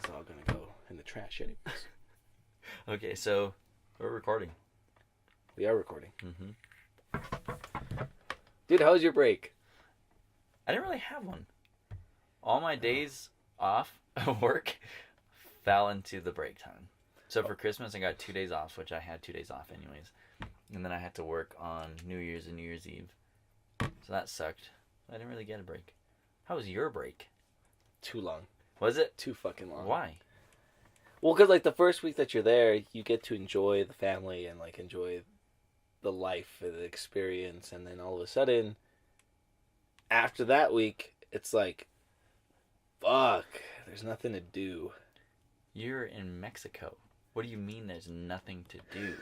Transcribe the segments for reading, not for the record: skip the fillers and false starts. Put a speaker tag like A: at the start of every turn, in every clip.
A: it's all gonna go in the trash anyways.
B: Okay, so we're recording.
A: We are recording.
B: Mm-hmm.
A: Dude, how was your break?
B: I didn't really have one. All my days off of work fell into the break time. So for Christmas, I got 2 days off, which I had 2 days off anyways. And then I had to work on New Year's and New Year's Eve. So that sucked. I didn't really get a break. How was your break?
A: Too long.
B: Was it?
A: Too fucking long.
B: Why?
A: Well, because, like, the first week that you're there, you get to enjoy the family and, like, enjoy the life and the experience. And then all of a sudden, after that week, it's like, fuck, there's nothing to do.
B: You're in Mexico. What do you mean there's nothing to do?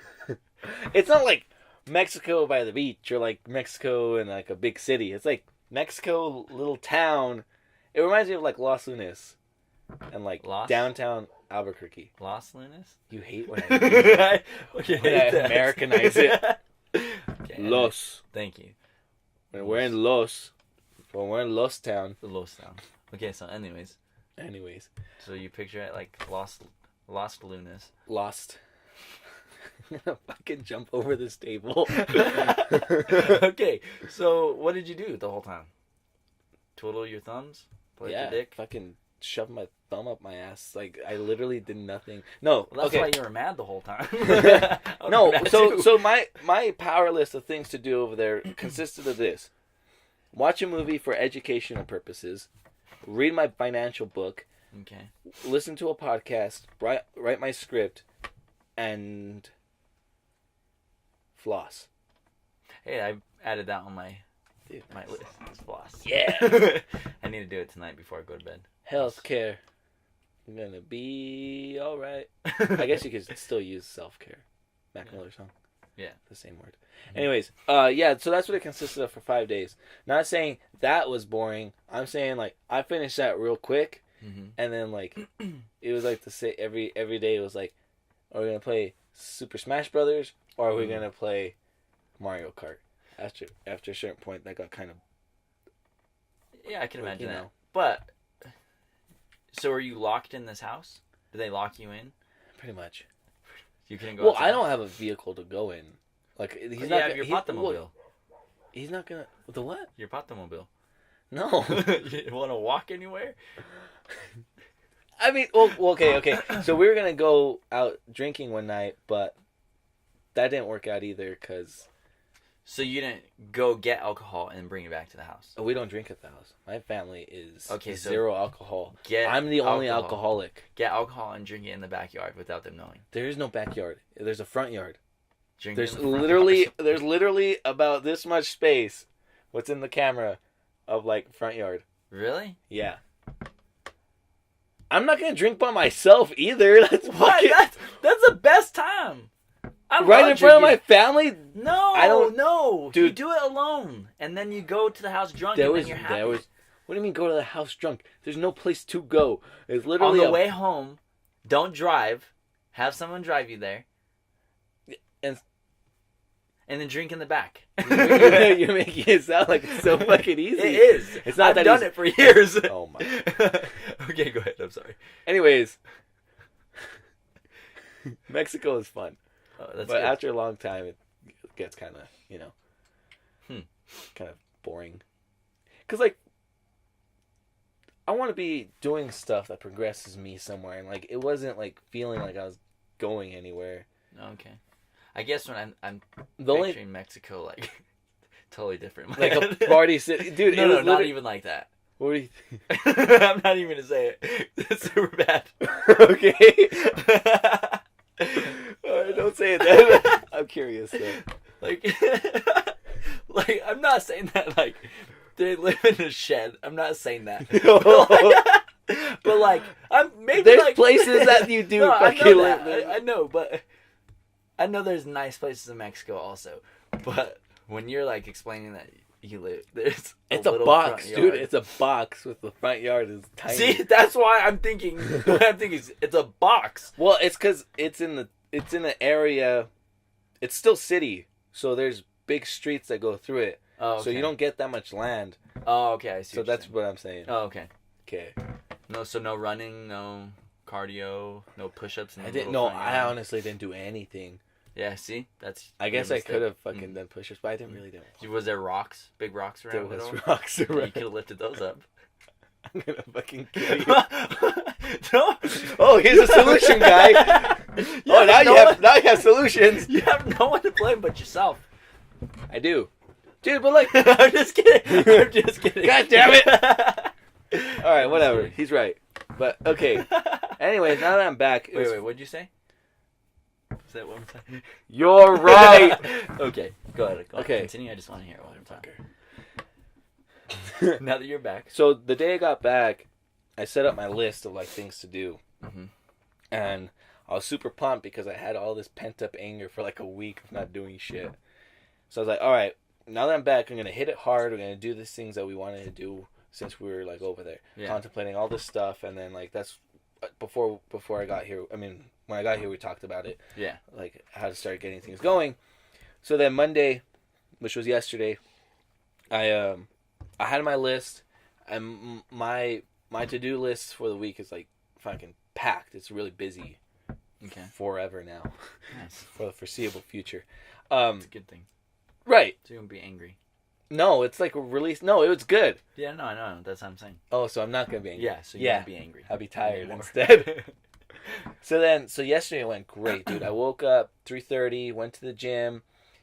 A: It's not like Mexico by the beach or, like, Mexico in, like, a big city. It's like Mexico, little town. It reminds me of, like, Los Lunas and, like, downtown Albuquerque.
B: Los Lunas?
A: You hate when I Americanize it.
B: Okay,
A: Los.
B: Thank you.
A: When we're in Los. When we're in Los Town.
B: The Los Town. Okay, so anyways. So you picture it like Lost Lunas.
A: Lost. I'm gonna fucking jump over this table.
B: Okay, so what did you do the whole time? Twiddle your thumbs? Play your dick?
A: Fucking shove my thumb up my ass. Like, I literally did nothing. No,
B: well, that's why you were mad the whole time.
A: No, so my power list of things to do over there consisted of this. Watch a movie for educational purposes. Read my financial book.
B: Okay.
A: Listen to a podcast. Write my script. And floss.
B: Hey, I added that on my list. It's floss.
A: Yeah.
B: I need to do it tonight before I go to bed.
A: Healthcare. I'm gonna be alright. I guess you could still use self-care. Mac Miller song.
B: Yeah.
A: The same word. Anyways, yeah, so that's what it consisted of for 5 days. Not saying that was boring. I'm saying, like, I finished that real quick.
B: Mm-hmm.
A: And then, like, it was like to say every day it was like, are we going to play Super Smash Brothers or are we going to play Mario Kart? After a certain point, that got kind of...
B: Yeah, I can imagine that.
A: Know.
B: But, so are you locked in this house? Did they lock you in?
A: Pretty much.
B: You couldn't go outside?
A: I don't have a vehicle to go in. Like, he's not
B: gonna, your Patamobile.
A: He's not gonna... The what?
B: Your Patamobile.
A: No.
B: You want to walk anywhere?
A: I mean, well, okay. So we were going to go out drinking one night, but that didn't work out either because...
B: So you didn't go get alcohol and bring it back to the house?
A: We don't drink at the house. My family is
B: so
A: zero alcohol. I'm the only alcoholic.
B: Get alcohol and drink it in the backyard without them knowing.
A: There is no backyard. There's a front yard.
B: There's
A: literally about this much space. What's in the camera of, like, front yard.
B: Really?
A: Yeah. I'm not gonna drink by myself either. That's
B: the best time.
A: Right in front of my family?
B: No,
A: I don't.
B: No,
A: dude.
B: You do it alone, and then you go to the house drunk, and then you're happy.
A: What do you mean go to the house drunk? There's no place to go. It's literally
B: on the way home. Don't drive. Have someone drive you there, and then drink in the back.
A: You're making it sound like it's so fucking easy.
B: It is.
A: It's not.
B: I've done it for years.
A: Oh my.
B: Okay, go ahead. I'm sorry.
A: Anyways, Mexico is fun.
B: Oh, that's
A: but
B: good.
A: After a long time, it gets kind of, kind of boring. Because, like, I want to be doing stuff that progresses me somewhere. And, like, it wasn't, like, feeling like I was going anywhere.
B: Okay. I guess when I'm picturing Mexico, like, totally different.
A: Like a party city. Dude,
B: no, not even like that.
A: What do you think?
B: I'm not even going to say it. It's super bad.
A: Okay. Alright, don't say it then. I'm curious though.
B: Like, I'm not saying that like they live in a shed. I'm not saying that. But like, I'm maybe
A: there's
B: like
A: places that you do.
B: No,
A: fucking
B: I know, but I know there's nice places in Mexico also. But when you're like explaining that you live,
A: it's a box, dude. It's a box with the front yard is tiny.
B: See, that's why I'm thinking. What I'm thinking is it's a box.
A: Well, it's because it's in an area. It's still city, so there's big streets that go through it.
B: Oh, okay.
A: So you don't get that much land.
B: Oh, okay. I see.
A: So that's what I'm saying.
B: Oh, okay.
A: Okay.
B: No, so no running, no cardio, no push-ups.
A: I didn't. No, I honestly didn't do anything.
B: Yeah, see, that's.
A: I guess I could have fucking done push-ups, but I didn't really do.
B: Was there rocks? Big rocks around?
A: There was rocks around.
B: Yeah, you could have lifted those up.
A: I'm gonna fucking kill you. No. Oh, here's a solution, guy. Oh, now you have solutions.
B: You have no one to blame but yourself.
A: I do, dude. But like,
B: I'm just kidding. I'm just kidding.
A: God damn it. All right, whatever. He's right. But okay. Anyways, now that I'm back.
B: Wait. What'd you say? Is that what I'm saying?
A: You're right.
B: Okay, go ahead.
A: Okay.
B: Continue. I just want to hear what I'm talking. Now that you're back.
A: So the day I got back, I set up my list of like things to do, and I was super pumped because I had all this pent up anger for like a week of not doing shit. So I was like, all right, now that I'm back, I'm gonna hit it hard. We're gonna do these things that we wanted to do since we were like over there, contemplating all this stuff, and then like that's before I got here. I mean, when I got here, we talked about it.
B: Yeah.
A: Like how to start getting things going. So then Monday, which was yesterday, I had my list, and my to-do list for the week is like fucking packed. It's really busy.
B: Okay.
A: Forever now.
B: Nice.
A: For the foreseeable future.
B: It's a good thing.
A: Right.
B: So you won't be angry.
A: No, it's like a release. No, it was good.
B: Yeah, no, I know. That's what I'm saying.
A: Oh, so I'm not gonna be angry.
B: Yeah, so you won't be angry.
A: I'll be tired instead. So yesterday went great, dude. I woke up 3:30, went to the gym,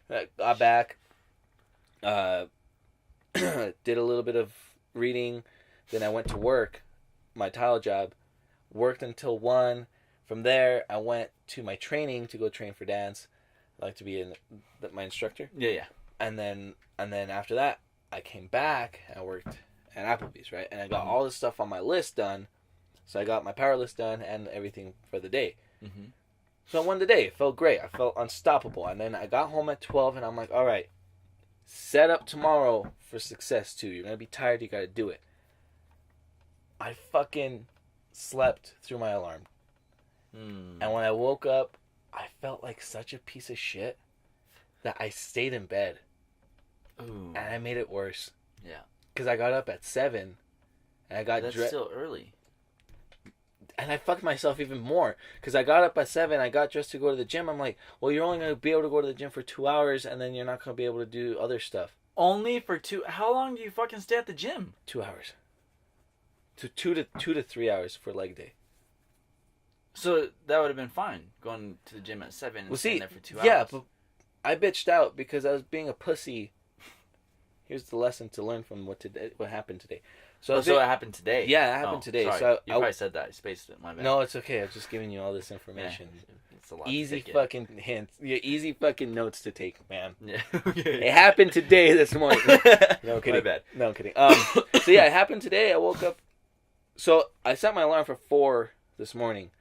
A: got back, did a little bit of reading, then I went to work, my tile job, worked until 1. From there, I went to my training to go train for dance. I like to be my instructor.
B: Yeah.
A: And then after that, I came back and I worked at Applebee's, right? And I got all this stuff on my list done. So I got my power list done and everything for the day.
B: Mm-hmm.
A: So I won the day. It felt great. I felt unstoppable. And then I got home at 12 and I'm like, all right, set up tomorrow for success too. You're going to be tired. You got to do it. I fucking slept through my alarm. And when I woke up, I felt like such a piece of shit that I stayed in bed.
B: Ooh.
A: And I made it worse.
B: Yeah.
A: Because I got up at 7 and I got
B: dressed. That's still early.
A: And I fucked myself even more. Because I got up at 7, I got dressed to go to the gym. I'm like, well, you're only going to be able to go to the gym for 2 hours and then you're not going to be able to do other stuff.
B: Only for 2? How long do you fucking stay at the gym?
A: 2 hours. 2 to 3 hours for leg day.
B: So that would have been fine, going to the gym at 7 and staying there for 2 hours.
A: Yeah, but I bitched out because I was being a pussy. Here's the lesson to learn from what happened today. So
B: it happened today?
A: Yeah, it happened today.
B: Sorry.
A: So
B: you probably said that. I spaced it. My bad.
A: No, it's okay. I'm just giving you all this information.
B: Yeah, it's a lot
A: easy fucking hints. Yeah, easy fucking notes to take, man.
B: Yeah. Okay.
A: It happened today this morning. No kidding.
B: My bad.
A: No, I'm kidding. So yeah, it happened today. I woke up. So I set my alarm for 4 this morning.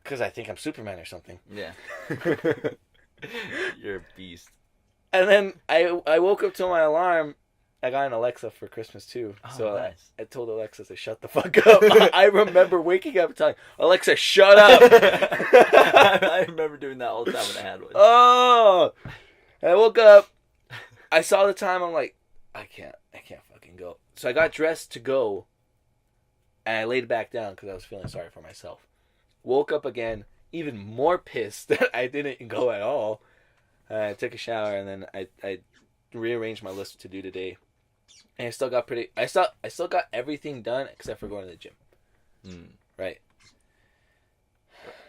A: Because I think I'm Superman or something.
B: Yeah. You're a beast.
A: And then I woke up to my alarm. I got an Alexa for Christmas too.
B: Oh,
A: so
B: nice.
A: I told Alexa to shut the fuck up. I remember waking up and telling Alexa, shut up.
B: I remember doing that all the time when I had one.
A: Oh. And I woke up. I saw the time. I'm like, I can't fucking go. So I got dressed to go. And I laid back down because I was feeling sorry for myself. Woke up again, even more pissed that I didn't go at all. I took a shower and then I rearranged my list to do today. And I still got everything done except for going to the gym. Right.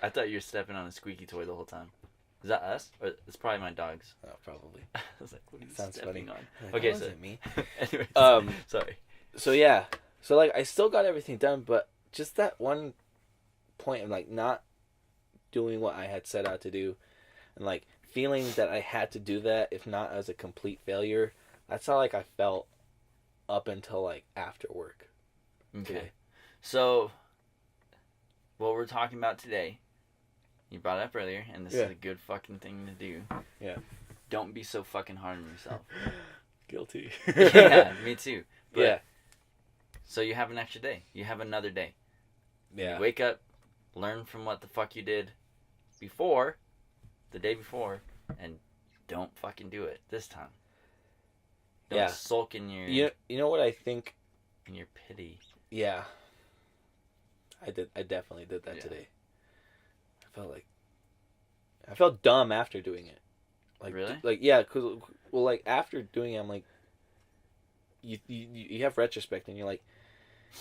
B: I thought you were stepping on a squeaky toy the whole time. Is that us? Or it's probably my dogs.
A: Oh, probably.
B: I was like, what are you
A: Sounds
B: stepping
A: funny.
B: on?
A: Like,
B: Okay,
A: so
B: so
A: me.
B: Anyway, sorry.
A: So yeah. So like I still got everything done, but just that one point of like not doing what I had set out to do and like feeling that I had to do that, if not as a complete failure. That's how like I felt up until like after work.
B: Okay.
A: Today.
B: So what we're talking about today, you brought it up earlier, and this is a good fucking thing to do.
A: Yeah.
B: Don't be so fucking hard on yourself.
A: Guilty.
B: Yeah, me too. But,
A: yeah.
B: So you have an extra day. You have another day.
A: Yeah.
B: You wake up, learn from what the fuck you did before, the day before, and don't fucking do it this time. Don't sulk in your...
A: You know what I think?
B: In your pity.
A: Yeah. I definitely did that
B: Yeah.
A: today. I felt dumb after doing it. Like,
B: Really?
A: Like, yeah, cause well, like after doing it, I'm like, you have retrospect, and you're like,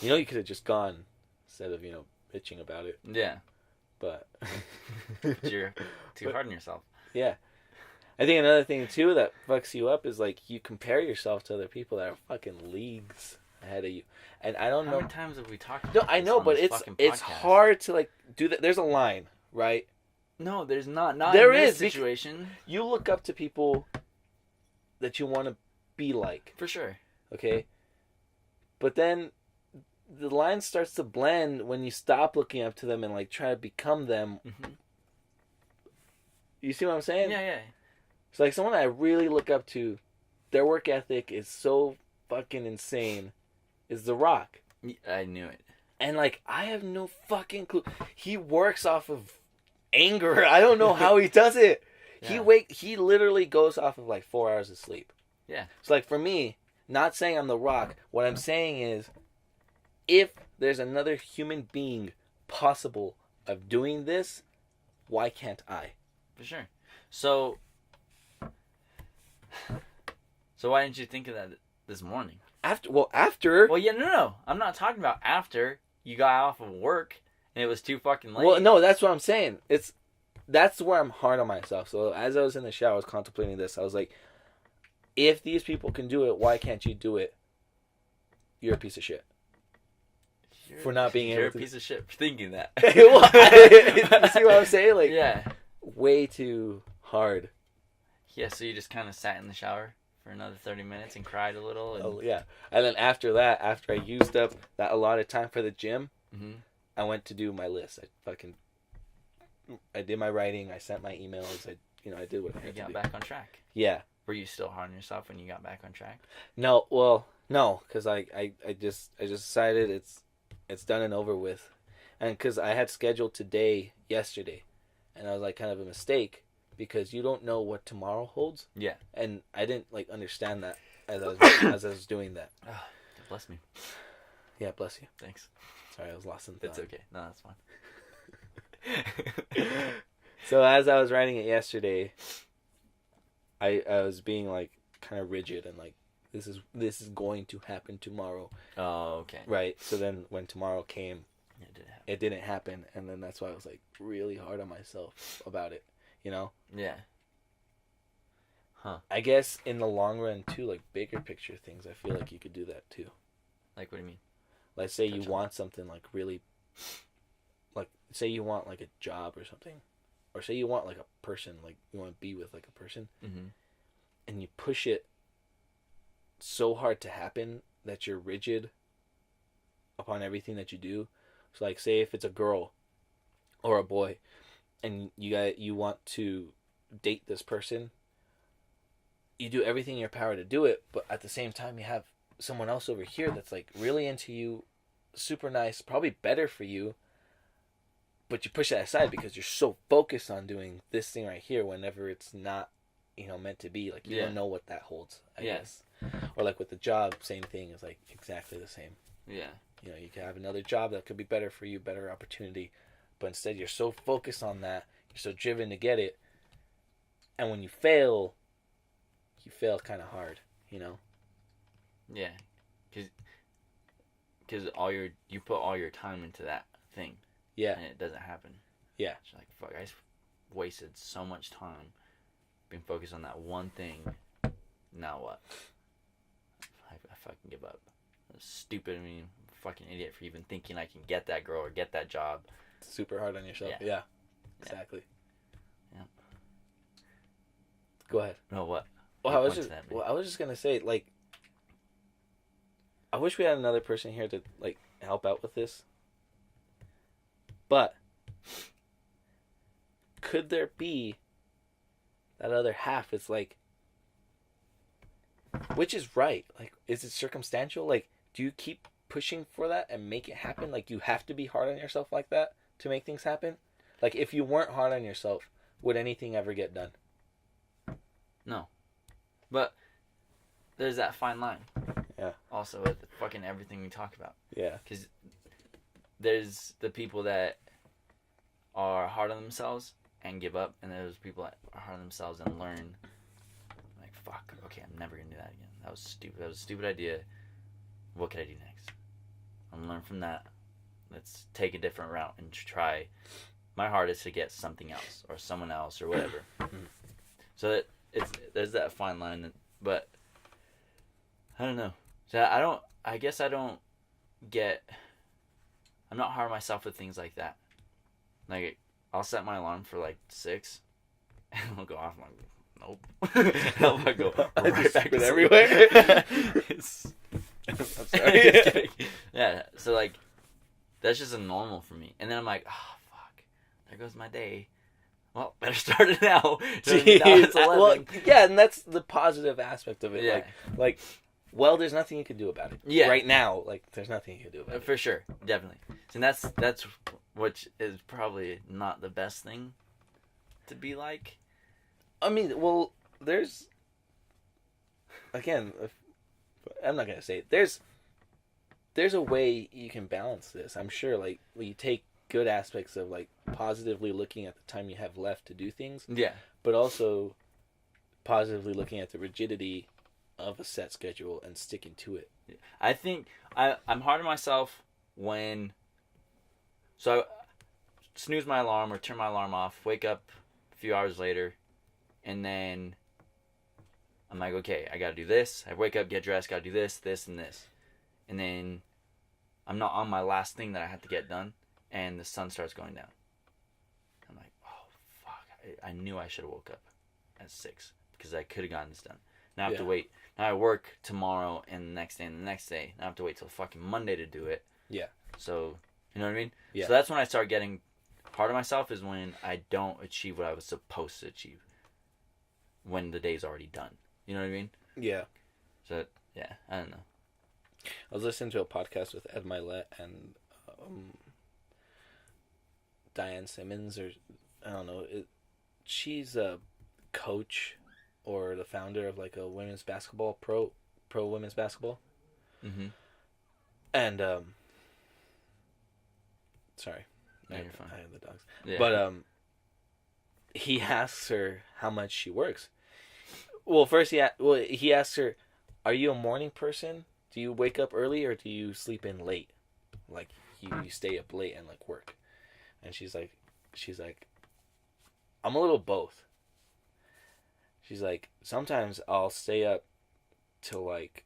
A: you could have just gone instead of bitching about it.
B: Yeah.
A: But
B: You're too hard on yourself.
A: Yeah, I think another thing too that fucks you up is like you compare yourself to other people that are fucking leagues ahead of you, and I don't
B: How
A: know.
B: many times have we talked about
A: No,
B: this
A: I know,
B: on
A: but
B: this
A: it's
B: fucking
A: it's
B: podcast?
A: hard to like do that. There's a line, right?
B: No, there's not. Not
A: There
B: in this
A: is,
B: situation.
A: You look up to people that you want to be like,
B: For sure.
A: okay? But then the line starts to blend when you stop looking up to them and like try to become them.
B: Mm-hmm.
A: You see what I'm saying?
B: Yeah.
A: It's like someone I really look up to, their work ethic is so fucking insane, is The Rock.
B: I knew it.
A: And like I have no fucking clue. He works off of anger. I don't know how he does it.
B: Yeah.
A: He literally goes off of like 4 hours of sleep.
B: Yeah.
A: So like for me, not saying I'm The Rock, what I'm saying is if there's another human being possible of doing this, why can't I?
B: For sure. So why didn't you think of that this morning?
A: After
B: Well, yeah, no. I'm not talking about after you got off of work and it was too fucking late.
A: Well, no, that's what I'm saying. That's where I'm hard on myself. So as I was in the shower, I was contemplating this. I was like, if these people can do it, why can't you do it? You're a piece of shit. For not being able
B: You're
A: to.
B: a piece of shit for thinking that.
A: You see what I'm saying? Like,
B: yeah.
A: way too hard.
B: Yeah, so you just kind of sat in the shower for another 30 minutes and cried a little. And...
A: Oh, yeah. And then after that, after I used up that allotted time for the gym,
B: Mm-hmm.
A: I went to do my list. I did my writing. I sent my emails. I did what I had to do.
B: You got back on track.
A: Yeah.
B: Were you still hard on yourself when you got back on track?
A: No, well, no, because I just decided it's done and over with, and because I had scheduled today yesterday, and I was like kind of a mistake because you don't know what tomorrow holds.
B: Yeah. And
A: I didn't like understand that as I was doing that.
B: Oh, bless me.
A: Yeah, bless you.
B: Thanks.
A: Sorry, I was lost in thought.
B: It's okay. No, that's fine.
A: So as I was writing it yesterday, I was being like kind of rigid and like this is going to happen tomorrow.
B: Oh, okay.
A: Right. So then when tomorrow came,
B: It didn't happen.
A: it didn't happen, and then that's why I was like really hard on myself about it.
B: Yeah. Huh.
A: I guess in the long run too, like bigger picture things, I feel like you could do that too.
B: Like, what do you mean?
A: Like say
B: Touch
A: you
B: on
A: want something like really, like say you want like a job or something, or say you want like a person, like you want to be with like a person,
B: Mm-hmm.
A: and you push it so hard to happen that you're rigid upon everything that you do. So like say if it's a girl or a boy and you want to date this person, you do everything in your power to do it, but at the same time you have someone else over here that's like really into you, super nice, probably better for you, but you push that aside because you're so focused on doing this thing right here whenever it's not meant to be. Like you don't know what that holds, I guess. Or like with the job, same thing is like exactly the same.
B: Yeah.
A: You can have another job that could be better for you, better opportunity, but instead you're so focused on that, you're so driven to get it, and when you fail kind of hard,
B: Yeah. Because you put all your time into that thing.
A: Yeah.
B: And it doesn't happen.
A: Yeah.
B: It's like, fuck, I just wasted so much time being focused on that one thing. Now what? I fucking give up. Stupid, fucking idiot for even thinking I can get that girl or get that job.
A: Super hard on yourself. Yeah. Exactly.
B: Yeah.
A: Go ahead.
B: No, what?
A: Well,
B: What
A: I was
B: point
A: just
B: to that,
A: well, I was just gonna say, like, I wish we had another person here to like help out with this. But could there be that other half? It's like, which is right? Like, is it circumstantial? Like, do you keep pushing for that and make it happen? Like, you have to be hard on yourself like that to make things happen? Like, if you weren't hard on yourself, would anything ever get done?
B: No. But there's that fine line.
A: Yeah.
B: Also with fucking everything we talk about.
A: Yeah.
B: Because there's the people that are hard on themselves and give up, and there's people that are hard on themselves and learn. Like, fuck, okay, I'm never gonna do that again. That was stupid. That was a stupid idea. What could I do next? I'm gonna learn from that. Let's take a different route and try my hardest to get something else or someone else or whatever. So that there's that fine line, but I don't know. So I guess I don't get. I'm not hard on myself with things like that. Like, I'll set my alarm for like 6, and it'll go off. I'm like, nope. I'll go right back to
A: everywhere. I'm sorry.
B: Yeah. So like, that's just a normal for me. And then I'm like, oh fuck, there goes my day. Well, better start it now.
A: Jeez. Well, yeah, and that's the positive aspect of it.
B: Yeah.
A: Like, well, there's nothing you can do about it.
B: Yeah.
A: Right now, like, there's nothing you can do about it.
B: For sure, definitely. And that's which is probably not the best thing to be like.
A: I mean, well, there's again, I'm not gonna say it. There's a way you can balance this. I'm sure, like, you take good aspects of like positively looking at the time you have left to do things.
B: Yeah.
A: But also positively looking at the rigidity of a set schedule and sticking to it.
B: I think I'm hard on myself when. So I snooze my alarm or turn my alarm off, wake up a few hours later, and then I'm like, okay, I gotta do this. I wake up, get dressed, gotta do this, this, and this. And then I'm not on my last thing that I have to get done, and the sun starts going down. I'm like, oh, fuck. I knew I should have woke up at 6 because I could have gotten this done. Now I have to wait. Now I work tomorrow and the next day and the next day. Now I have to wait till fucking Monday to do it.
A: Yeah.
B: So, you know what I mean?
A: Yeah.
B: So that's when I start getting hard on myself, is when I don't achieve what I was supposed to achieve when the day's already done. You know what I mean?
A: Yeah.
B: So, yeah, I don't know.
A: I was listening to a podcast with Ed Milet and Diane Simmons, or I don't know. She's a coach or the founder of like a women's basketball pro women's basketball.
B: Mm-hmm.
A: And sorry,
B: No, you're fine.
A: I have the dogs.
B: Yeah.
A: But he asks her how much she works. Well, first he asks her, "Are you a morning person? Do you wake up early or do you sleep in late? Like you stay up late and like work?" And she's like, "I'm a little both." She's like, "Sometimes I'll stay up till like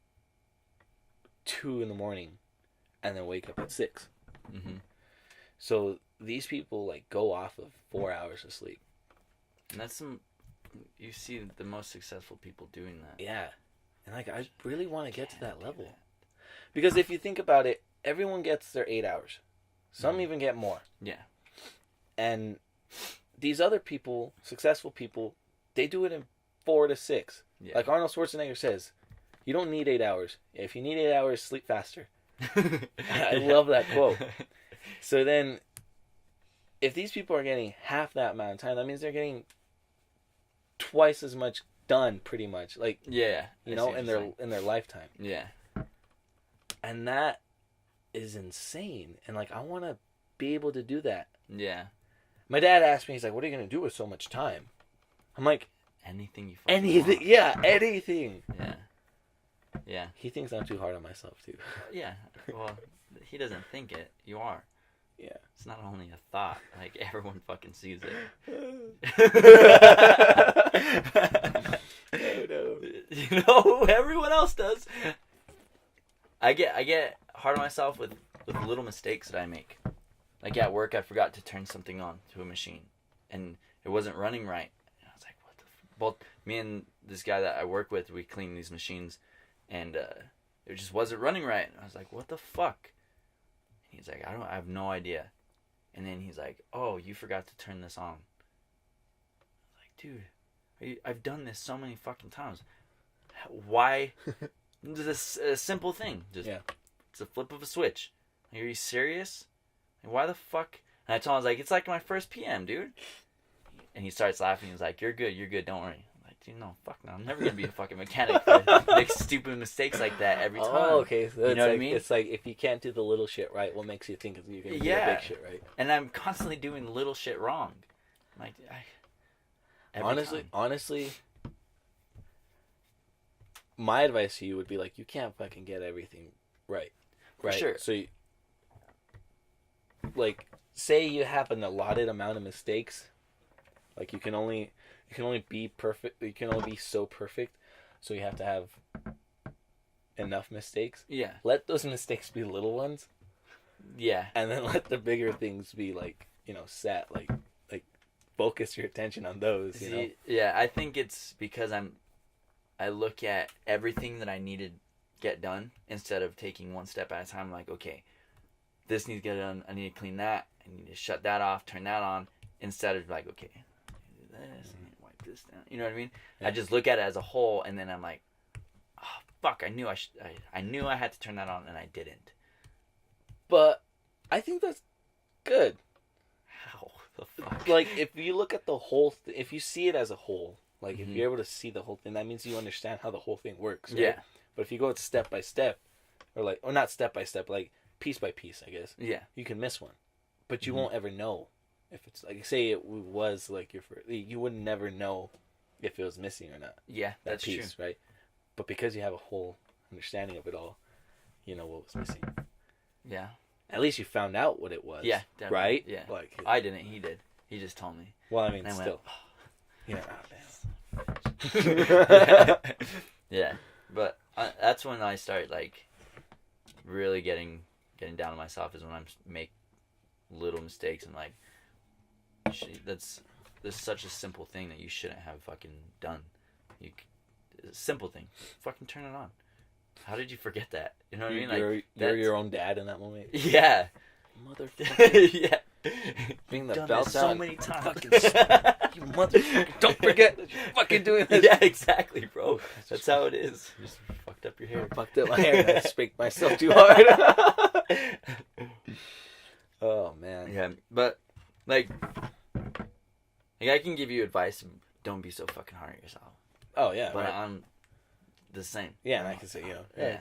A: 2 a.m. and then wake up at 6."
B: Mm-hmm.
A: So these people like go off of 4 hours of sleep.
B: And that's you see the most successful people doing that.
A: Yeah. And like, I really want to get to that level. Because if you think about it, everyone gets their 8 hours. Some even get more.
B: Yeah.
A: And these other people, successful people, they do it in 4 to 6.
B: Yeah.
A: Like Arnold Schwarzenegger says, you don't need 8 hours. If you need 8 hours, sleep faster. I love that quote. So then, if these people are getting half that amount of time, that means they're getting twice as much done, pretty much. Like,
B: yeah,
A: you know, in their lifetime.
B: Yeah.
A: And that is insane. And like, I want to be able to do that.
B: Yeah.
A: My dad asked me, he's like, "What are you gonna do with so much time?" I'm like,
B: anything you fucking
A: anything.
B: want.
A: Yeah, anything.
B: Yeah. Yeah.
A: He thinks I'm too hard on myself too.
B: Yeah. Well, he doesn't think it. You are.
A: Yeah.
B: It's not only a thought. Like, everyone fucking sees it.
A: No.
B: You know, everyone else does. I get hard on myself with little mistakes that I make. Like at work, I forgot to turn something on to a machine, and it wasn't running right. And I was like, "What the?" Both me and this guy that I work with, we clean these machines, and it just wasn't running right. And I was like, "What the fuck?" And he's like, I have no idea." And then he's like, "Oh, you forgot to turn this on." I was like, "Dude, I've done this so many fucking times. Why?" This a simple thing. Just It's a flip of a switch. Like, are you serious? Like, why the fuck? And I told him, I was like, "It's like my first PM, dude." And he starts laughing. He's like, You're good. Don't worry." I'm like, dude, no, fuck no. I'm never gonna be a fucking mechanic that makes stupid mistakes like that every time.
A: Oh, okay. So
B: You know what I mean?
A: It's like if you can't do the little shit right, what makes you think you're gonna do the big shit right?
B: And I'm constantly doing little shit wrong. Like,
A: honestly, my advice to you would be like, you can't fucking get everything right. Right.
B: Sure.
A: So, like, say you have an allotted amount of mistakes. Like, you can only be perfect. You can only be so perfect. So you have to have enough mistakes.
B: Yeah.
A: Let those mistakes be little ones.
B: Yeah.
A: And then let the bigger things be like, set. Like focus your attention on those.
B: See, yeah, I think it's because I look at everything that I need to get done instead of taking one step at a time. Like, okay, this needs to get done. I need to clean that. I need to shut that off, turn that on. Instead of like, okay, do this, and wipe this down. You know what I mean? Yeah. I just look at it as a whole, and then I'm like, oh fuck, I knew I had to turn that on, and I didn't.
A: But I think that's good.
B: How the fuck?
A: Like, if you look at the whole, if you see it as a whole, like if you're able to see the whole thing, that means you understand how the whole thing works. Right? Yeah. But if you go step by step, or not step by step, like piece by piece, I guess. Yeah. You can miss one, but you won't ever know if it's like, say it was like your first, you would never know if it was missing or not.
B: Yeah, that's
A: piece,
B: true.
A: Right? But because you have a whole understanding of it all, you know what was missing.
B: Yeah.
A: At least you found out what it was.
B: Yeah, definitely.
A: Right?
B: Yeah.
A: Like,
B: I didn't. He did. He just told me.
A: Well, I mean, still. Yeah.
B: Yeah. Yeah. But that's when I start like really getting down on myself, is when I make little mistakes and like, that's such a simple thing that you shouldn't have fucking done. A simple thing, fucking turn it on. How did you forget that? You know what I mean? Like,
A: you're your own dad in that moment.
B: Yeah.
A: Motherfucker.
B: Yeah.
A: Bring the
B: done
A: belt
B: this
A: down.
B: so many times.
A: Fucking, you motherfucker! Don't forget that you're fucking doing this.
B: Yeah, exactly, bro. That's how it is. You just fucked up your hair.
A: I fucked up my hair. And I spanked myself too hard. Oh man.
B: Yeah, but like I can give you advice. Don't be so fucking hard on yourself.
A: Oh yeah.
B: But
A: right.
B: I'm the same.
A: Yeah, and I can say,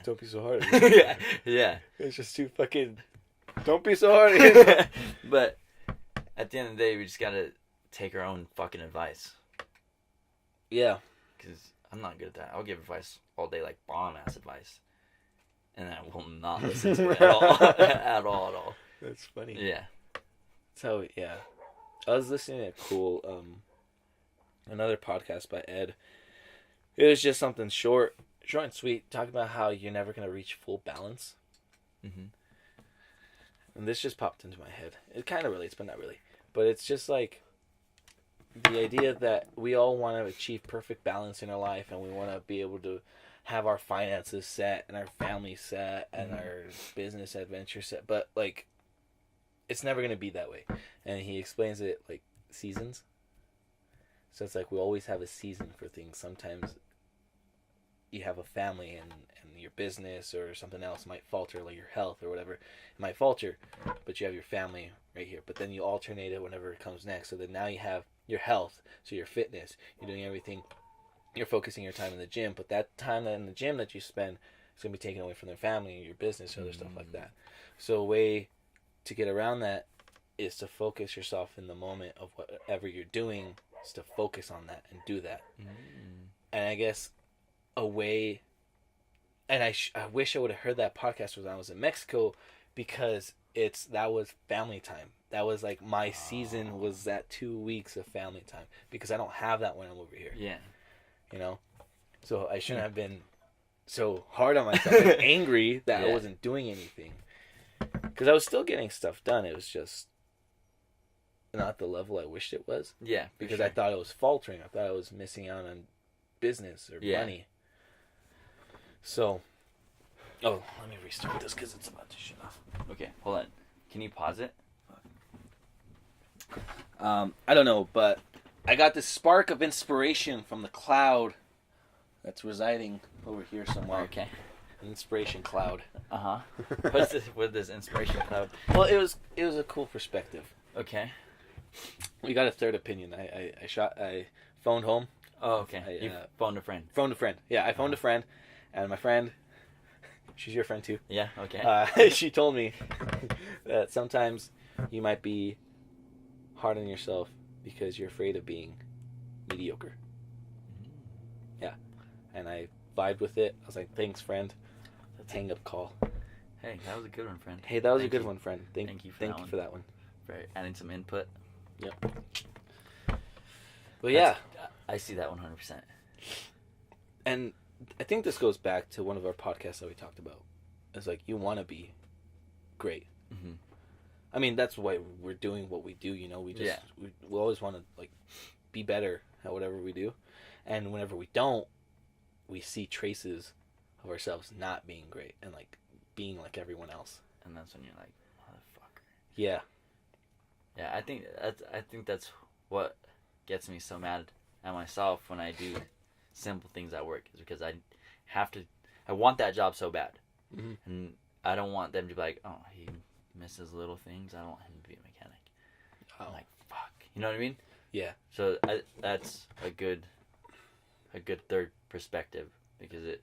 A: don't be so hard.
B: Yeah. Yeah.
A: It's just too fucking. Don't be so hard on yourself.
B: But at the end of the day, we just gotta take our own fucking advice.
A: Yeah.
B: Because I'm not good at that. I'll give advice all day, like bomb ass advice, and I will not listen to it at all. At all.
A: That's funny.
B: Yeah.
A: So yeah, I was listening to another podcast by Ed. It was just something short and sweet, talking about how you're never gonna reach full balance.
B: Mm-hmm.
A: And this just popped into my head. It kind of relates, but not really. But it's just like the idea that we all want to achieve perfect balance in our life, and we want to be able to have our finances set and our family set and our business adventure set. But like, it's never going to be that way. And he explains it like seasons. So it's like we always have a season for things. Sometimes you have a family and your business or something else might falter, like your health or whatever. It might falter, but you have your family right here. But then you alternate it whenever it comes next. So then now you have your health, so your fitness. You're doing everything. You're focusing your time in the gym. But that time in the gym that you spend is going to be taken away from their family and your business or other stuff like that. So a way to get around that is to focus yourself in the moment of whatever you're doing, is to focus on that and do that. And I guess a way, and I wish I would have heard that podcast when I was in Mexico, because that was family time. That was like my season, was that 2 weeks of family time, because I don't have that when I'm over here.
B: Yeah.
A: You know? So I shouldn't have been so hard on myself and angry that I wasn't doing anything. Because I was still getting stuff done. It was just not the level I wished it was.
B: Yeah.
A: Because I thought it was faltering. I thought I was missing out on business or money. So, let me restart this because it's about to shut off.
B: Okay, hold on. Can you pause it?
A: I don't know, but I got this spark of inspiration from the cloud that's residing over here somewhere.
B: Okay.
A: An inspiration cloud.
B: What's this with this inspiration cloud?
A: Well, it was a cool perspective.
B: Okay.
A: We got a third opinion. I phoned home.
B: Oh, okay.
A: I,
B: You phoned a friend.
A: phoned a friend. Yeah, I phoned a friend, and my friend, she's your friend too.
B: Yeah. Okay.
A: She told me that sometimes you might be hard on yourself because you're afraid of being mediocre. Yeah, and I vibed with it. I was like, "Thanks, friend." Hang up call.
B: Hey, that was a good one, friend.
A: Hey, that was
B: Thank
A: a good
B: you.
A: one, friend.
B: Thank you
A: For that one.
B: For adding some input.
A: Yep. But yeah,
B: I see that 100%.
A: and I think this goes back to one of our podcasts that we talked about. It's like you want to be great.
B: Mm-hmm.
A: I mean, that's why we're doing what we do. You know, we just we always want to like be better at whatever we do, and whenever we don't, we see traces of ourselves not being great and like being like everyone else.
B: And that's when you're like, motherfucker.
A: Yeah.
B: Yeah, I think that's what gets me so mad at myself when I do simple things at work, is because I want that job so bad.
A: Mm-hmm.
B: And I don't want them to be like, oh, he misses little things. I don't want him to be a mechanic.
A: Oh.
B: I'm like, fuck. You know what I mean?
A: Yeah.
B: So that's a good third perspective, because it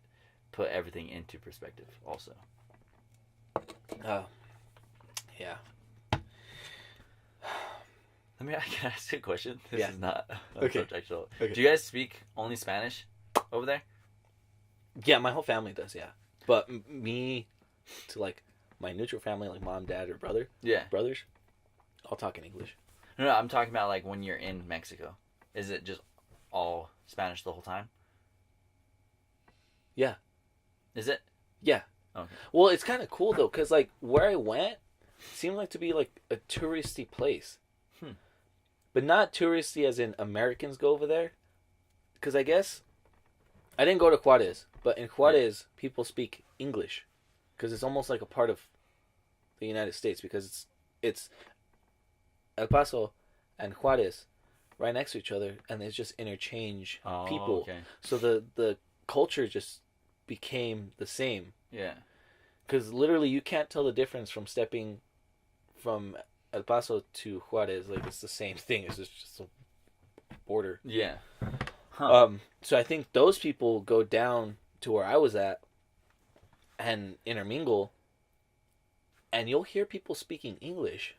B: put everything into perspective also.
A: Yeah.
B: Can I ask you a question? This
A: Yeah.
B: is not
A: Okay.
B: subjectual.
A: Okay.
B: Do you guys speak only Spanish over there?
A: Yeah, my whole family does. Yeah, but me to like my neutral family, like mom, dad, or brothers, all talk in English.
B: No, I'm talking about like when you're in Mexico. Is it just all Spanish the whole time?
A: Yeah.
B: Is it?
A: Yeah.
B: Okay.
A: Well, it's kind of cool though, cause like where I went seemed like to be like a touristy place, but not touristy as in Americans go over there. Cause I guess I didn't go to Juarez, but in Juarez people speak English, cause it's almost like a part of the United States, because it's El Paso and Juarez right next to each other, and they just interchange people.
B: Okay.
A: So the culture just became the same.
B: Yeah.
A: Because literally, you can't tell the difference from stepping from El Paso to Juarez. Like, it's the same thing. It's just a border.
B: Yeah. Huh.
A: So I think those people go down to where I was at and intermingle, and you'll hear people speaking English.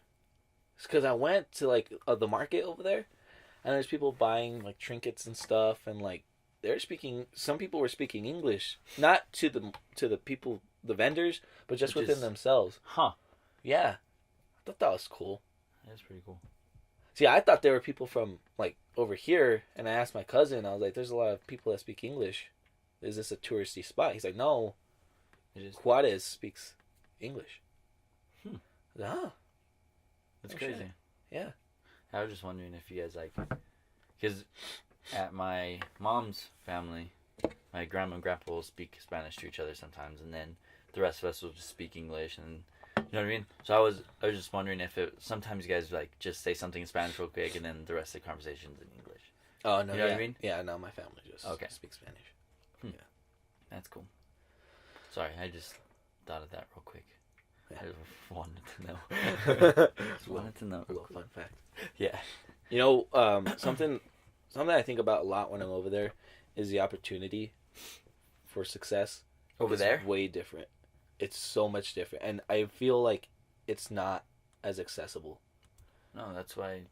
A: Because I went to, like, the market over there, and there's people buying, like, trinkets and stuff, and, like, some people were speaking English. Not to the people, the vendors, but just within themselves.
B: Huh.
A: Yeah. I thought that was cool.
B: That's pretty cool.
A: See, I thought there were people from, like, over here, and I asked my cousin, I was like, there's a lot of people that speak English. Is this a touristy spot? He's like, no. Juarez speaks English. I was like, huh.
B: That's
A: Oh,
B: crazy.
A: shit. Yeah.
B: I was just wondering if you guys like, because at my mom's family, my grandma and grandpa will speak Spanish to each other sometimes, and then the rest of us will just speak English, and you know what I mean. So I was just wondering if sometimes you guys like just say something in Spanish real quick, and then the rest of the conversation's in English.
A: Oh no,
B: you know what I mean?
A: Yeah, no, my family just speaks Spanish. Yeah,
B: that's cool. Sorry, I just thought of that real quick.
A: Yeah.
B: I just wanted to know. Wanted to know.
A: A little fun fact.
B: Yeah.
A: You know, something I think about a lot when I'm over there is the opportunity for success.
B: Over there?
A: Way different. It's so much different, and I feel like it's not as accessible.
B: No, that's why.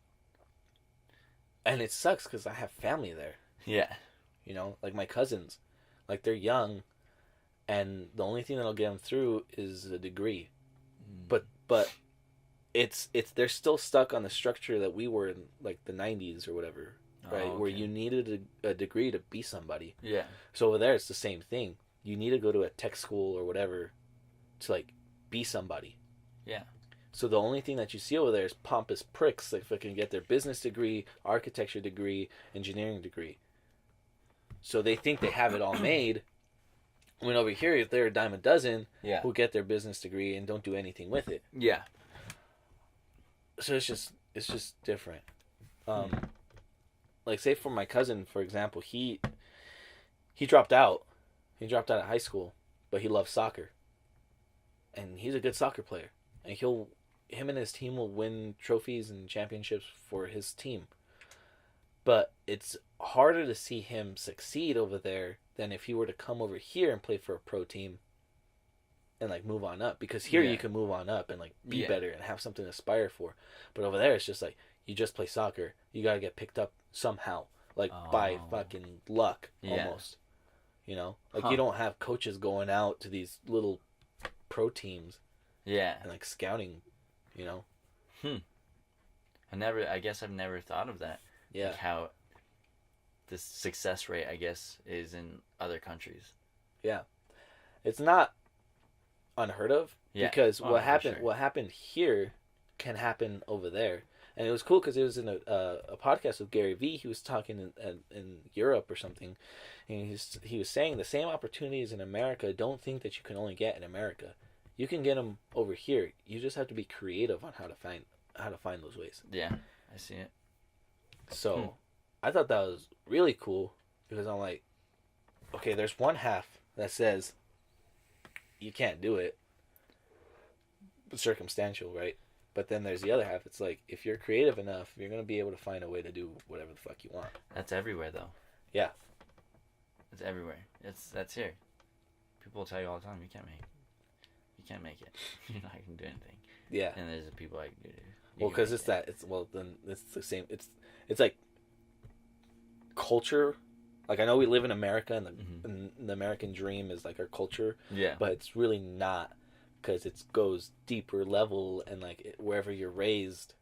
A: And it sucks because I have family there.
B: Yeah.
A: You know, like my cousins, like they're young, and the only thing that'll get them through is a degree. But it's they're still stuck on the structure that we were in, like the 90s or whatever, right?
B: Oh, okay.
A: Where you needed a degree to be somebody.
B: Yeah.
A: So over there, it's the same thing. You need to go to a tech school or whatever to like be somebody.
B: Yeah.
A: So the only thing that you see over there is pompous pricks that fucking get their business degree, architecture degree, engineering degree. So they think they have it all made. When over here, they're a dime a dozen who get their business degree and don't do anything with it.
B: Yeah.
A: So it's just different. Like say for my cousin, for example, he dropped out. He dropped out of high school, but he loves soccer. And he's a good soccer player. And him and his team will win trophies and championships for his team. But it's harder to see him succeed over there than if he were to come over here and play for a pro team and like move on up, because here you can move on up and like be better and have something to aspire for. But over there it's just like you just play soccer, you got to get picked up somehow, like by fucking luck almost, you know, like you don't have coaches going out to these little pro teams and like scouting, you know.
B: I guess I've never thought of that. Like how the success rate, I guess, is in other countries.
A: It's not unheard of, because what
B: sure.
A: happened here can happen over there. And it was cool because it was in a podcast with Gary Vee. He was talking in Europe or something, and he was saying the same opportunities in America, don't think that you can only get in America. You can get them over here. You just have to be creative on how to find those ways.
B: Yeah, I see it.
A: So I thought that was really cool, because I'm like, okay, there's one half that says you can't do it, circumstantial, right? But then there's the other half. It's like, if you're creative enough, you're going to be able to find a way to do whatever the fuck you want.
B: That's everywhere, though.
A: Yeah.
B: It's everywhere. That's here. People will tell you all the time, you can't make it. You're not going to do anything.
A: Yeah.
B: And there's the people like, dude.
A: Well, because then it's the same. It's like culture. Like, I know we live in America, and the American dream is like our culture.
B: Yeah.
A: But it's really not, because it goes deeper level, and like wherever you're raised,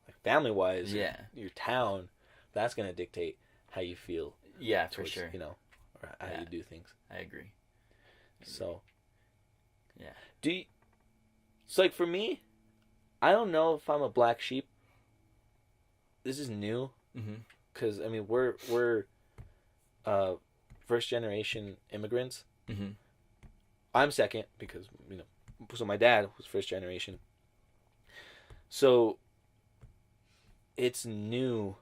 A: like family wise, your town, that's gonna dictate how you feel.
B: Yeah, towards, for sure.
A: You know, or how you do things.
B: I agree.
A: So.
B: Yeah.
A: It's like, for me, I don't know if I'm a black sheep. This is new, because I mean we're first generation immigrants. I'm second, because so my dad was first generation. So it's new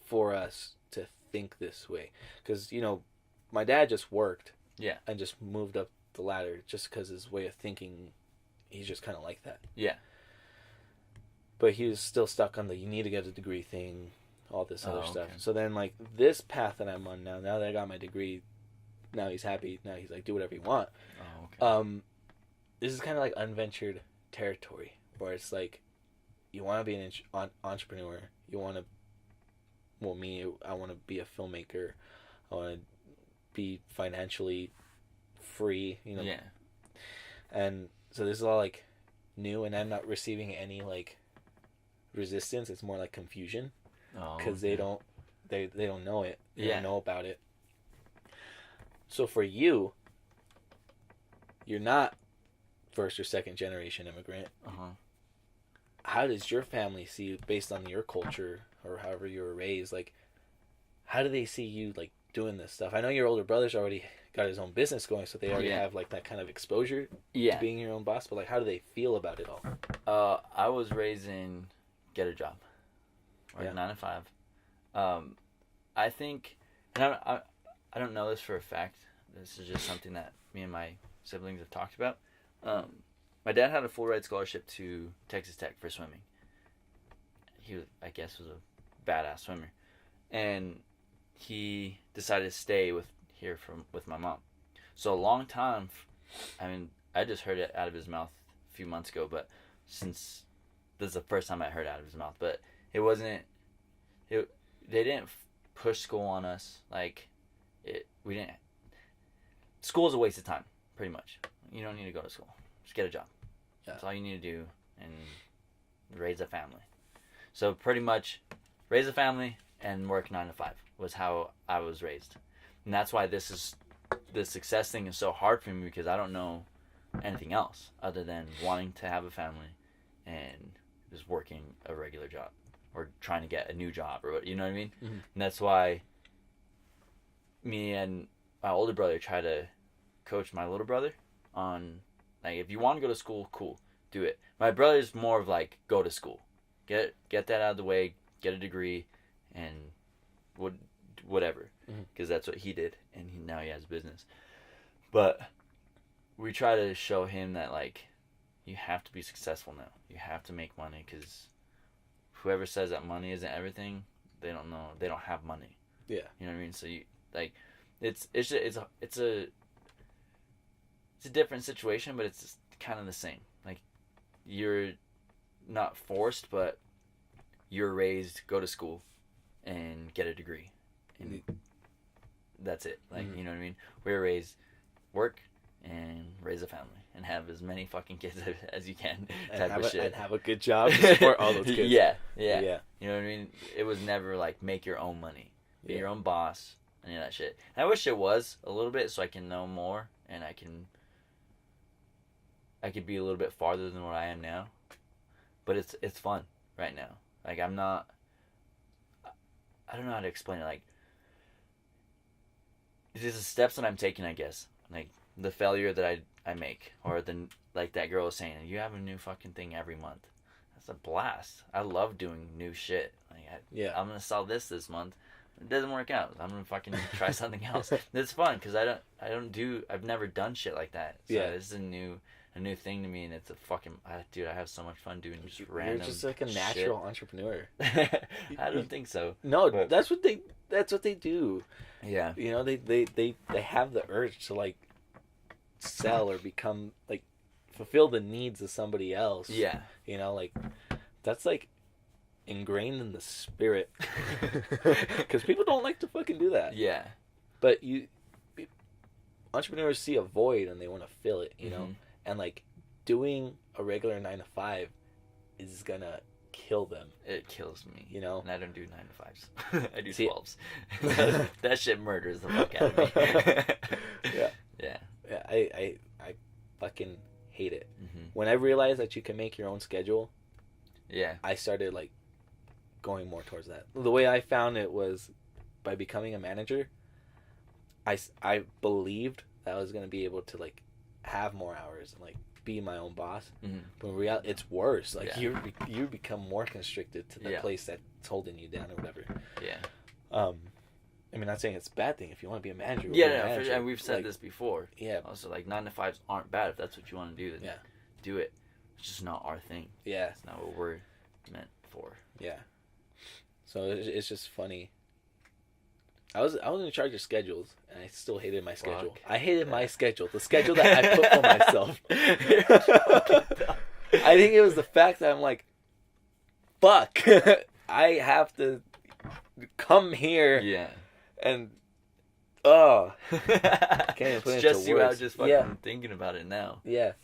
A: for us to think this way, because my dad just worked and just moved up the ladder, just because his way of thinking, he's just kind of like that. But he was still stuck on the you need to get a degree thing, all this other stuff. So then, like, this path that I'm on now that I got my degree, now he's happy. Now he's like, do whatever you want. This is kind of like unventured territory, where it's like, you want to be an entrepreneur. You want to, well, me, I want to be a filmmaker. I want to be financially free, And so this is all like new, and I'm not receiving any like resistance. It's more like confusion, because they don't know it. They don't know about it. So for you, you're not first or second generation immigrant. How does your family see you, based on your culture or however you were raised? Like, how do they see you like doing this stuff? I know your older brother's already got his own business going, so they already have like that kind of exposure to being your own boss. But like, how do they feel about it all?
B: I was raised in get a job, or 9 to 5. I think, and I don't know this for a fact. This is just something that me and my siblings have talked about. My dad had a full ride scholarship to Texas Tech for swimming. He was, I guess, was a badass swimmer, and he decided to stay with my mom. So a long time, I mean, I just heard it out of his mouth a few months ago, but since this is the first time I heard it out of his mouth, but they didn't push school on us. Like, school's a waste of time, pretty much. You don't need to go to school. Just get a job. That's all you need to do, and raise a family. So pretty much raise a family and work 9 to 5 was how I was raised. And that's why the success thing is so hard for me, because I don't know anything else other than wanting to have a family and just working a regular job or trying to get a new job, or what, you know what I mean? And that's why me and my older brother try to coach my little brother on, like, if you want to go to school, cool, do it. My brother's more of like, go to school, get that out of the way, get a degree, and whatever, because that's what he did, and now he has business. But we try to show him that, like, you have to be successful now. You have to make money, because whoever says that money isn't everything, They don't know. They don't have money.
A: Yeah.
B: You know what I mean? So you like, it's a different situation, but it's kind of the same. Like, you're not forced, but you're raised, go to school, and get a degree, and that's it. Like, you know what I mean? We were raised, work, and raise a family, and have as many fucking kids as you can, type of shit.
A: And have a good job to support all those kids.
B: Yeah.
A: Yeah.
B: You know what I mean? It was never like, make your own money, be
A: Yeah.
B: your own boss, any of that shit. And I wish it was a little bit, so I can know more, and I could be a little bit farther than what I am now. But it's fun right now. Like, I don't know how to explain it. Like, it's just the steps that I'm taking, I guess. Like, the failure that I make, or like that girl was saying, you have a new fucking thing every month. That's a blast. I love doing new shit. Like, I'm gonna sell this month. It doesn't work out. I'm gonna fucking try something else. It's fun because I've never done shit like that. So this is a new thing to me, and it's a fucking dude. I have so much fun doing just random.
A: You're just like a natural entrepreneur.
B: I don't think so.
A: No, but that's what they do.
B: Yeah.
A: You know, they have the urge to like sell or become like fulfill the needs of somebody else.
B: Yeah.
A: You know, like that's like ingrained in the spirit. Because people don't like to fucking do that.
B: Yeah.
A: But entrepreneurs see a void and they want to fill it, you know? And like doing a regular 9 to 5 is gonna kill them.
B: It kills me,
A: you know.
B: And I don't do 9 to 5s. I do 12s. That shit murders the fuck out of me. Yeah.
A: I fucking hate it. When I realized that you can make your own schedule, I started like going more towards that. The way I found it was by becoming a manager. I believed that I was gonna be able to like have more hours and like be my own boss, but in reality it's worse. Like you become more constricted to the place that's holding you down or whatever. I mean, not saying it's a bad thing if you want to be a manager.
B: And we've said this before. Also, like 9 to 5s aren't bad if that's what you want to do. Then do it. It's just not our thing. It's not what we're meant for.
A: So it's just funny. I was in charge of schedules, and I still hated my schedule. I hated my schedule, the schedule that I put for myself. I think it was the fact that I'm like, fuck, I have to come here. And can't even put it into words.
B: You out just fucking thinking about it now.
A: But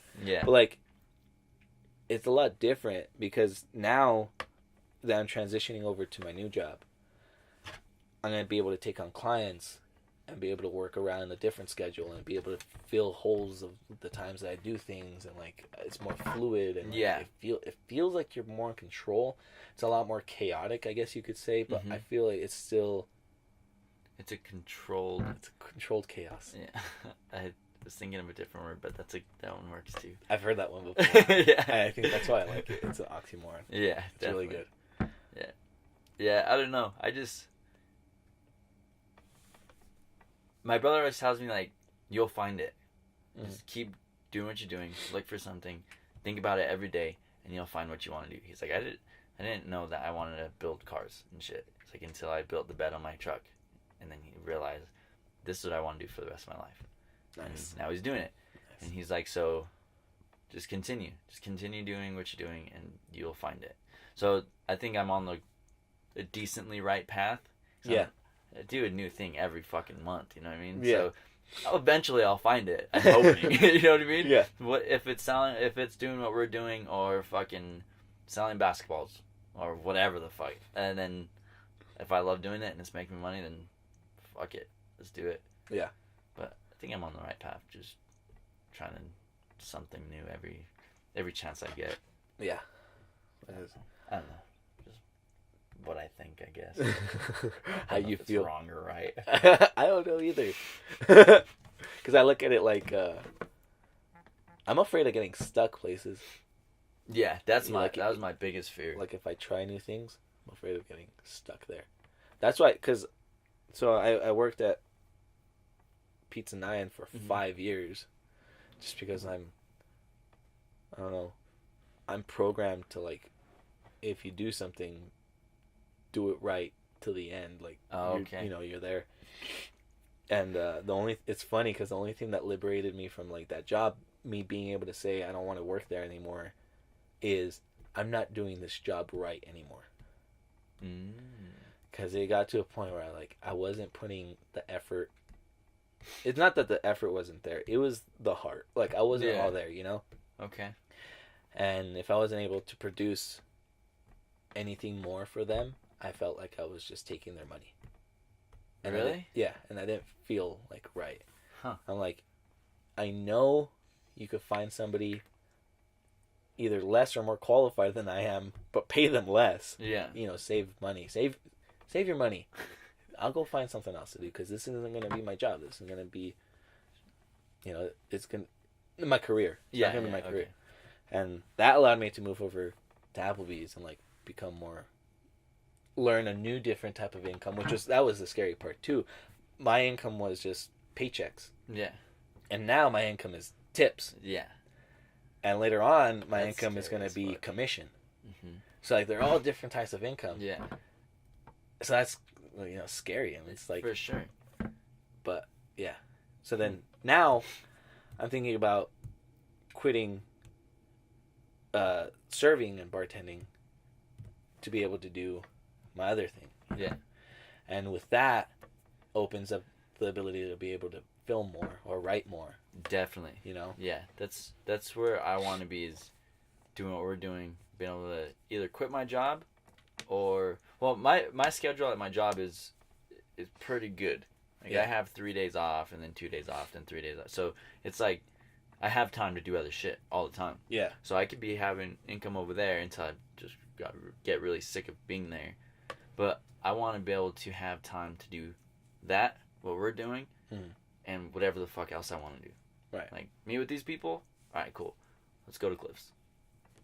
A: like, it's a lot different because now that I'm transitioning over to my new job, I'm going to be able to take on clients and be able to work around a different schedule and be able to fill holes of the times that I do things, and like it's more fluid and like, it feels like you're more in control. It's a lot more chaotic, I guess you could say, but I feel like it's still
B: it's a controlled
A: chaos.
B: I was thinking of a different word, but that one works too.
A: I've heard that one before. I think that's why I like it. It's an oxymoron. It's
B: definitely.
A: really good.
B: I don't know. My brother always tells me, like, you'll find it. Just keep doing what you're doing. Look for something. Think about it every day, and you'll find what you want to do. He's like, I didn't know that I wanted to build cars and shit. It's like until I built the bed on my truck, and then he realized this is what I want to do for the rest of my life. Nice. And now he's doing it, and he's like, so just continue doing what you're doing, and you'll find it. So I think I'm on a decently right path. So I do a new thing every fucking month, you know what I mean? So eventually I'll find it. I'm hoping. You know what I mean? What if it's doing what we're doing, or fucking selling basketballs or whatever the fuck. And then if I love doing it and it's making me money, then fuck it. Let's do it. But I think I'm on the right path, just trying to something new every chance I get.
A: I
B: don't know. What I think, I guess.
A: How you feel?
B: Wrong or right?
A: I don't know either. Because I look at it like I'm afraid of getting stuck places.
B: That was my biggest fear.
A: Like if I try new things, I'm afraid of getting stuck there. That's why, so I worked at Pizza 9 for 5 years, just because I don't know, I'm programmed to like, if you do something, do it right till the end. Like,
B: Oh, okay.
A: you're there. And it's funny because the only thing that liberated me from like that job, me being able to say I don't want to work there anymore, is I'm not doing this job right anymore. Because it got to a point where I wasn't putting the effort. It's not that the effort wasn't there. It was the heart. Like, I wasn't all there,
B: Okay.
A: And if I wasn't able to produce anything more for them, I felt like I was just taking their money. And
B: really?
A: And I didn't feel like right.
B: Huh.
A: I'm like, I know you could find somebody either less or more qualified than I am, but pay them less.
B: Yeah.
A: Save money. Save your money. I'll go find something else to do because this isn't going to be my job. This is going to be, it's going to, my career. It's not going to be my career.
B: Okay.
A: And that allowed me to move over to Applebee's and become more, learn a new different type of income, that was the scary part too. My income was just paychecks.
B: Yeah.
A: And now my income is tips.
B: Yeah.
A: And later on, my
B: That's
A: income is going to be
B: fuck.
A: commission.
B: Mm-hmm.
A: So they're all different types of income.
B: Yeah.
A: So that's scary. I mean, it's
B: for sure.
A: But yeah. So then now, I'm thinking about quitting serving and bartending to be able to do my other thing.
B: Yeah.
A: And with that, opens up the ability to be able to film more or write more.
B: Definitely. Yeah. That's where I want to be, is doing what we're doing, being able to either quit my job or, well, my schedule at my job is pretty good. Like, I have 3 days off and then 2 days off and 3 days off. So it's like I have time to do other shit all the time.
A: Yeah.
B: So I could be having income over there until I just get really sick of being there. But I want to be able to have time to do that, what we're doing, and whatever the fuck else I want to do.
A: Right.
B: Like, meet with these people. All right, cool. Let's go to Cliffs.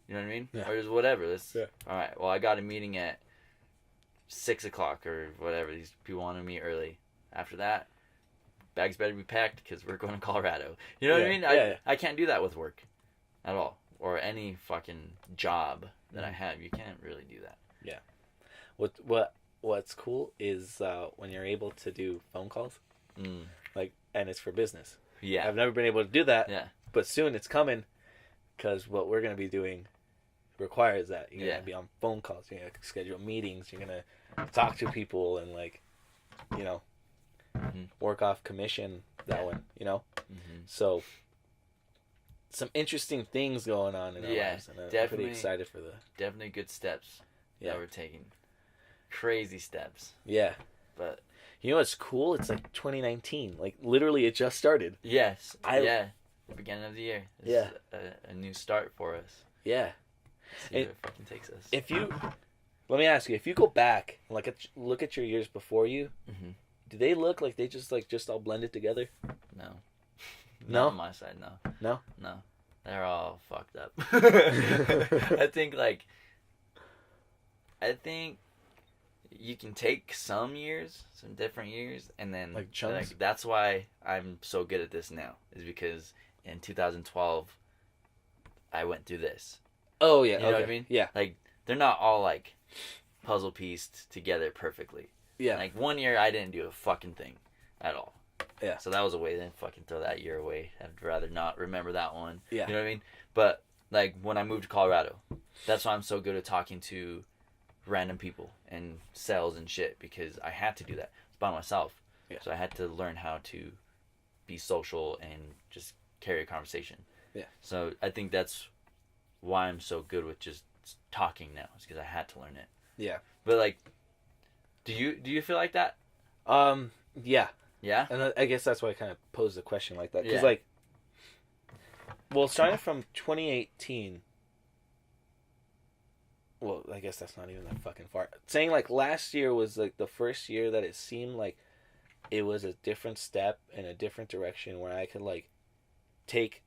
B: You know what I mean?
A: Yeah.
B: Or just whatever.
A: Yeah.
B: All right. Well, I got a meeting at 6 o'clock or whatever. These people want to meet early. After that, bags better be packed because we're going to Colorado. You know what I mean? I can't do that with work at all, or any fucking job that I have. You can't really do that.
A: Yeah. What's cool is when you're able to do phone calls, and it's for business.
B: Yeah.
A: I've never been able to do that.
B: Yeah.
A: But soon it's coming, because what we're gonna be doing requires that. You're gonna be on phone calls. You're gonna schedule meetings. You're gonna talk to people and work off commission that one. So some interesting things going on in our lives, and I'm pretty excited for
B: definitely good steps that we're taking. Crazy steps.
A: Yeah.
B: But
A: what's cool? It's like 2019. Like, literally, it just started.
B: Yes. The beginning of the year. It's a new start for us.
A: Yeah.
B: See where it fucking takes us.
A: Let me ask you, if you go back and look at your years before you, do they look like they just all blended together?
B: No.
A: No?
B: Not on my side, no.
A: No?
B: No. They're all fucked up. I think you can take some different years, and then
A: like chunks.
B: That's why I'm so good at this now, is because in 2012 I went through this.
A: Oh yeah,
B: you know what I mean?
A: Yeah.
B: Like, they're not all puzzle pieced together perfectly.
A: Yeah.
B: Like, 1 year I didn't do a fucking thing at all.
A: Yeah.
B: So that was a way to fucking throw that year away. I'd rather not remember that one.
A: Yeah.
B: You know what I mean? But when I moved to Colorado, that's why I'm so good at talking to random people and sales and shit, because I had to do that. It's by myself.
A: Yeah.
B: So I had to learn how to be social and just carry a conversation.
A: Yeah.
B: So I think that's why I'm so good with just talking now, is because I had to learn it.
A: Yeah.
B: But do you feel like that?
A: Yeah.
B: Yeah.
A: And I guess that's why I kind of posed the question like that, because
B: Yeah.
A: starting from 2018. Well, I guess that's not even that fucking far. Saying last year was the first year that it seemed like it was a different step in a different direction, where I could take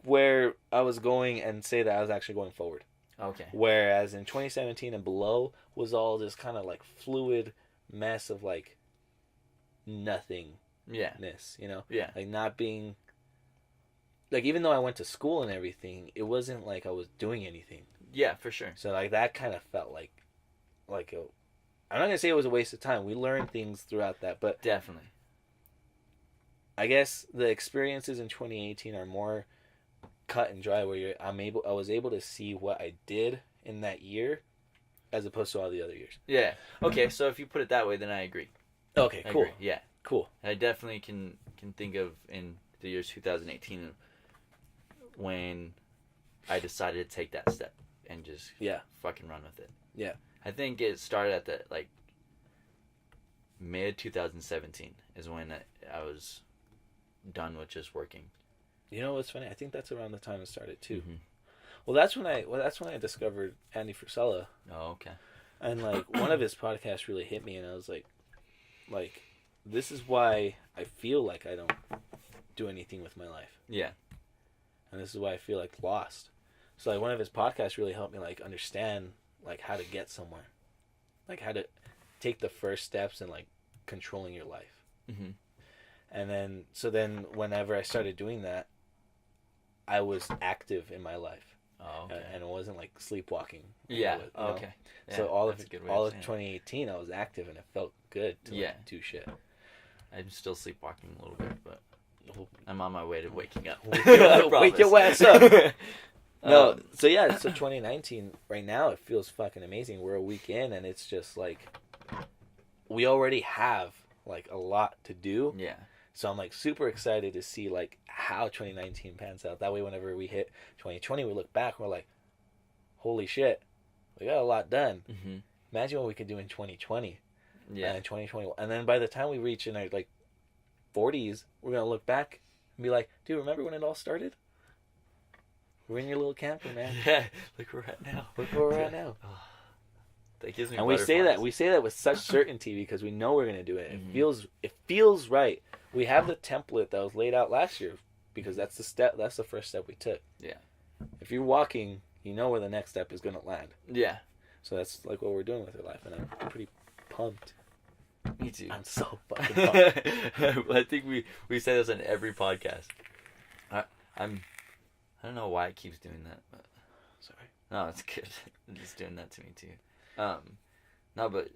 A: where I was going and say that I was actually going forward.
B: Okay.
A: Whereas in 2017 and below was all this kind of fluid mess of nothingness,
B: Yeah.
A: Not being, even though I went to school and everything, it wasn't like I was doing anything.
B: Yeah, for sure.
A: So that kind of felt like I'm not gonna say it was a waste of time. We learned things throughout that, but
B: Definitely.
A: I guess the experiences in 2018 are more cut and dry. Where I was able to see what I did in that year, as opposed to all the other years.
B: Yeah. Okay, so if you put it that way, then I agree.
A: Okay,
B: I
A: cool.
B: agree. Yeah.
A: Cool.
B: I definitely can think of in the year 2018 when I decided to take that step and just fucking run with it.
A: Yeah.
B: I think it started at the like mid 2017 is when I was done with just working.
A: You know what's funny? I think that's around the time it started too.
B: Mm-hmm.
A: Well, that's when I discovered Andy Frisella.
B: Oh, okay.
A: And like one of his podcasts really hit me, and I was like, this is why I feel like I don't do anything with my life.
B: Yeah.
A: And this is why I feel like lost. So like one of his podcasts really helped me like understand like how to get somewhere, like how to take the first steps in like controlling your life.
B: Mm-hmm.
A: And then whenever I started doing that, I was active in my life.
B: Oh, okay.
A: And it wasn't like sleepwalking.
B: Yeah.
A: You know?
B: Okay. Yeah,
A: so all of
B: 2018,
A: 2018, I was active, and it felt good to like, do shit.
B: I'm still sleepwalking a little bit, but I'm on my way to waking up.
A: Wake your ass up. No, so 2019 right now it feels fucking amazing. We're a week in, and it's just like we already have like a lot to do.
B: Yeah.
A: So I'm like super excited to see like how 2019 pans out. That way, whenever we hit 2020, we look back, and we're like, holy shit, we got a lot done.
B: Mm-hmm.
A: Imagine what we could do in 2020.
B: Yeah.
A: And 2021, and then by the time we reach in our like 40s, we're gonna look back and be like, dude, remember when it all started? We're in your little camper, man.
B: Yeah, look where we're at now.
A: Look where we're at now.
B: That gives me
A: and
B: butterflies.
A: we say that with such certainty because we know we're gonna do it.
B: Mm-hmm.
A: It feels right. We have the template that was laid out last year because that's the first step we took.
B: Yeah.
A: If you're walking, you know where the next step is gonna land.
B: Yeah.
A: So that's like what we're doing with our life, and I'm pretty pumped.
B: Me too.
A: I'm so fucking pumped.
B: I think we say this on every podcast. I don't know why it keeps doing that, but
A: sorry.
B: No, it's good. It's doing that to me too. No, but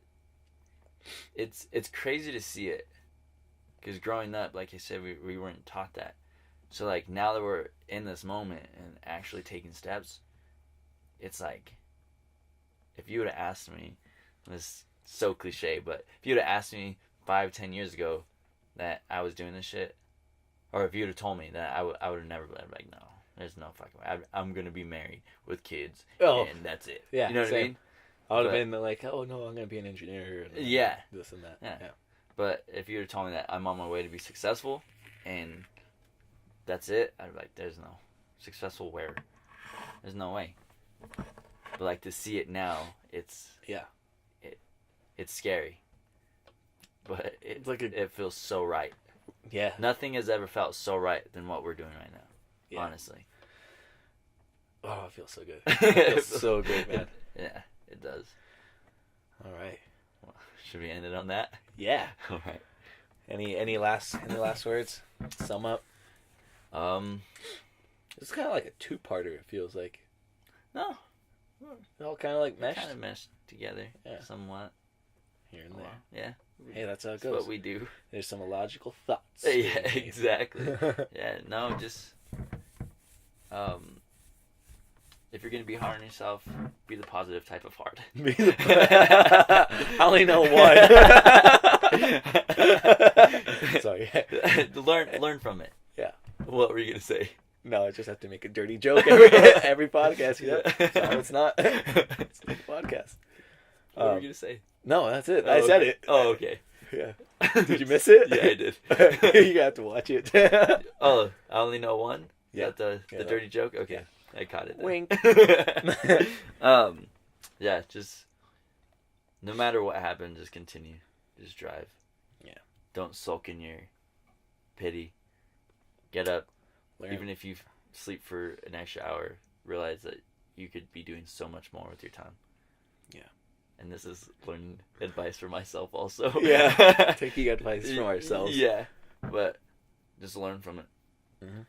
B: it's crazy to see it because growing up, like I said, we weren't taught that. So like now that we're in this moment and actually taking steps, it's like if you would have asked me, this so cliche, but if you would have asked me 5-10 years ago that I was doing this shit, or if you would have told me that, I would have never been like, no, there's no fucking way. I'm gonna be married with kids, and that's it.
A: Yeah,
B: you know what I mean?
A: I would have been like, oh no, I'm gonna be an engineer. And
B: yeah,
A: this and that.
B: Yeah. But if you would have told me that I'm on my way to be successful, and that's it, I'd be like, there's no successful where, there's no way. But like to see it now, it's scary, but it's like it feels so right.
A: Yeah.
B: Nothing has ever felt so right than what we're doing right now. Yeah. Honestly.
A: Oh, it feels so good. It feels so good, man.
B: Yeah, it does. All right. Well, should we end it on that?
A: Yeah.
B: All right.
A: Any last words? Sum up. It's kind of like a two-parter. It feels like.
B: No.
A: It's all kind of like meshed.
B: Kind of meshed together. Yeah. Somewhat.
A: Here and there.
B: Yeah.
A: Hey, that's how it
B: That's
A: goes.
B: what we do.
A: There's some illogical thoughts.
B: Yeah, exactly. Yeah, no, just if you're gonna be hard on yourself, be the positive type of hard.
A: I only know one. Sorry.
B: Learn from it.
A: Yeah.
B: What were you gonna say?
A: No, I just have to make a dirty joke every podcast. You know? So it's not. It's a podcast.
B: What were you gonna say?
A: No, that's it. I said it.
B: Oh, okay.
A: Yeah. Did you miss it?
B: Yeah, I did.
A: You have to watch it.
B: Oh, I only know one?
A: Yeah.
B: Is that the dirty joke? Okay.
A: Yeah.
B: I caught it then.
A: Wink.
B: Yeah, just no matter what happens, just continue. Just drive.
A: Yeah.
B: Don't sulk in your pity. Get up.
A: Learn.
B: Even if you sleep for an extra hour, realize that you could be doing so much more with your time.
A: Yeah.
B: And this is learning advice for myself also.
A: Yeah. Taking advice from ourselves.
B: Yeah. But just learn from it.
A: Mm-hmm.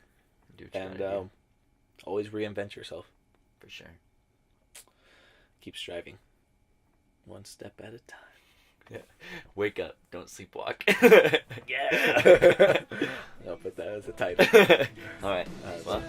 B: Do what you gotta do.
A: Always reinvent yourself.
B: For sure.
A: Keep striving. One step at a time.
B: Wake up, don't sleepwalk.
A: Yeah. I'll put that as a title.
B: All right.
A: Well,